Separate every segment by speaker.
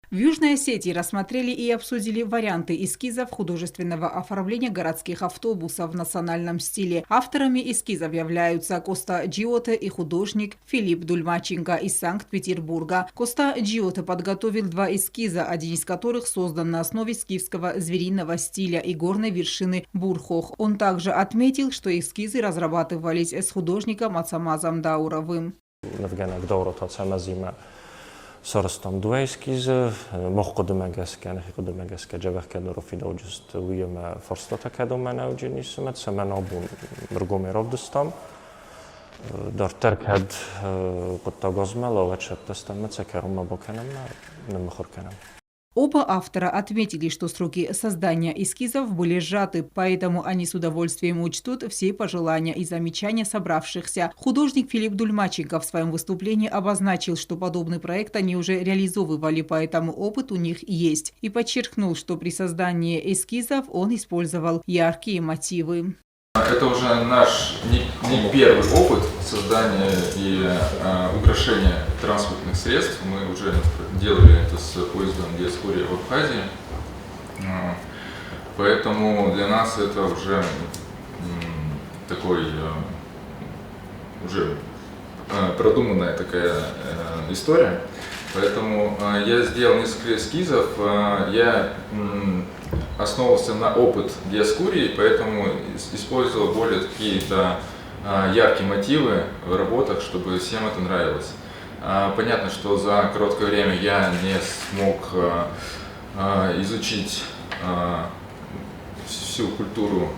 Speaker 1: В Южной Осетии рассмотрели и обсудили варианты эскизов художественного оформления городских автобусов в национальном стиле. Авторами эскизов являются Коста Джиоте и художник Филипп Дульмаченко из Санкт-Петербурга. Коста Джиоте подготовил два эскиза, один из которых создан на основе скифского звериного стиля и горной вершины Бурхох. Он также отметил, что эскизы разрабатывались с художником Ацамазом Дауровым.
Speaker 2: Sorostam dva eskize, moħkodu megesken, ħikodu megeske ġevehkedu rofidaw ġust ujem forstata kedu mena uġin jisumet, se mena obun mrgumi rovdustam. Dar terked kutta gozmelo, večer testem mecekerum abokenem, nemachorkenem.
Speaker 1: Оба автора отметили, что сроки создания эскизов были сжаты, поэтому они с удовольствием учтут все пожелания и замечания собравшихся. Художник Филипп Дульмаченко в своем выступлении обозначил, что подобный проект они уже реализовывали, поэтому опыт у них есть. И подчеркнул, что при создании эскизов он использовал яркие мотивы.
Speaker 3: Это уже наш не первый опыт создания и украшения транспортных средств. Мы уже делали это с поездом Диаскурия в Абхазии. Поэтому для нас это уже такой уже продуманная такая история. Поэтому я сделал несколько эскизов. Я основывался на опыт Диаскурии, поэтому использовал более такие-то яркие мотивы в работах, чтобы всем это нравилось. Понятно, что за короткое время я не смог изучить всю культуру,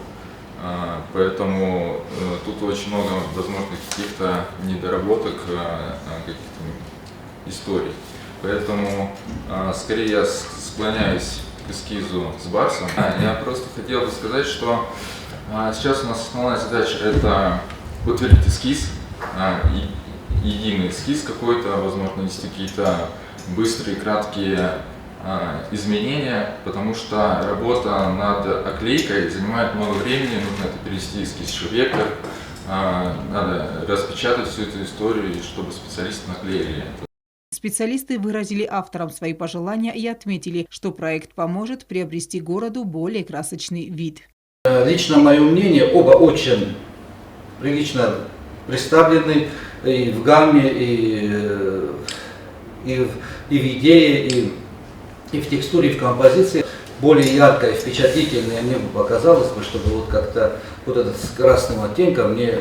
Speaker 3: поэтому тут очень много возможных каких-то недоработок, каких-то историй. Поэтому скорее я склоняюсь к эскизу с Барсом. Я просто хотел бы сказать, что сейчас у нас основная задача – это утвердить эскиз, единый эскиз какой-то, возможно, есть какие-то быстрые, краткие изменения, потому что работа над оклейкой занимает много времени, нужно это перевести эскиз в вектор, надо распечатать всю эту историю, чтобы специалисты наклеили это.
Speaker 1: Специалисты выразили авторам свои пожелания и отметили, что проект поможет приобрести городу более красочный вид.
Speaker 4: Лично мое мнение, оба очень прилично представлены и в гамме, и в идее, и в текстуре, и в композиции. Более яркое, впечатлительное мне бы показалось, чтобы вот как-то вот этот с красным оттенком мне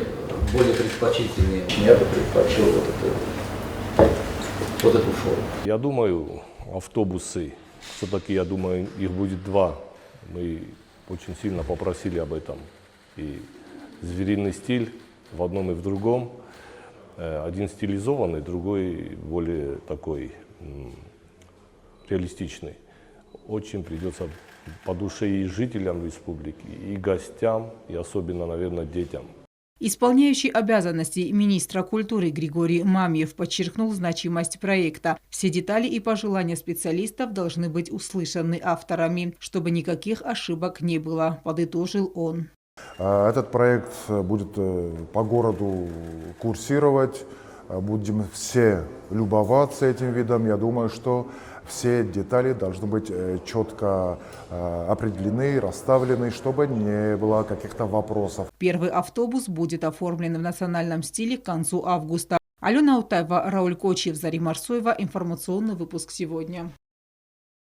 Speaker 4: более предпочтительнее. Я бы предпочел вот эту форму.
Speaker 5: Я думаю, автобусы, все-таки, я думаю, их будет два. Мы очень сильно попросили об этом. И звериный стиль в одном и в другом. Один стилизованный, другой более такой реалистичный. Очень придется по душе и жителям республики, и гостям, и особенно, наверное, детям.
Speaker 1: Исполняющий обязанности министра культуры Григорий Мамьев подчеркнул значимость проекта. Все детали и пожелания специалистов должны быть услышаны авторами, чтобы никаких ошибок не было, подытожил он.
Speaker 6: Этот проект будет по городу курсировать, будем все любоваться этим видом. Я думаю, что все детали должны быть четко определены, расставлены, чтобы не было каких-то вопросов.
Speaker 1: Первый автобус будет оформлен в национальном стиле к концу августа. Алена Утаева, Рауль Кочев, Зарим Арсоева. Информационный выпуск сегодня.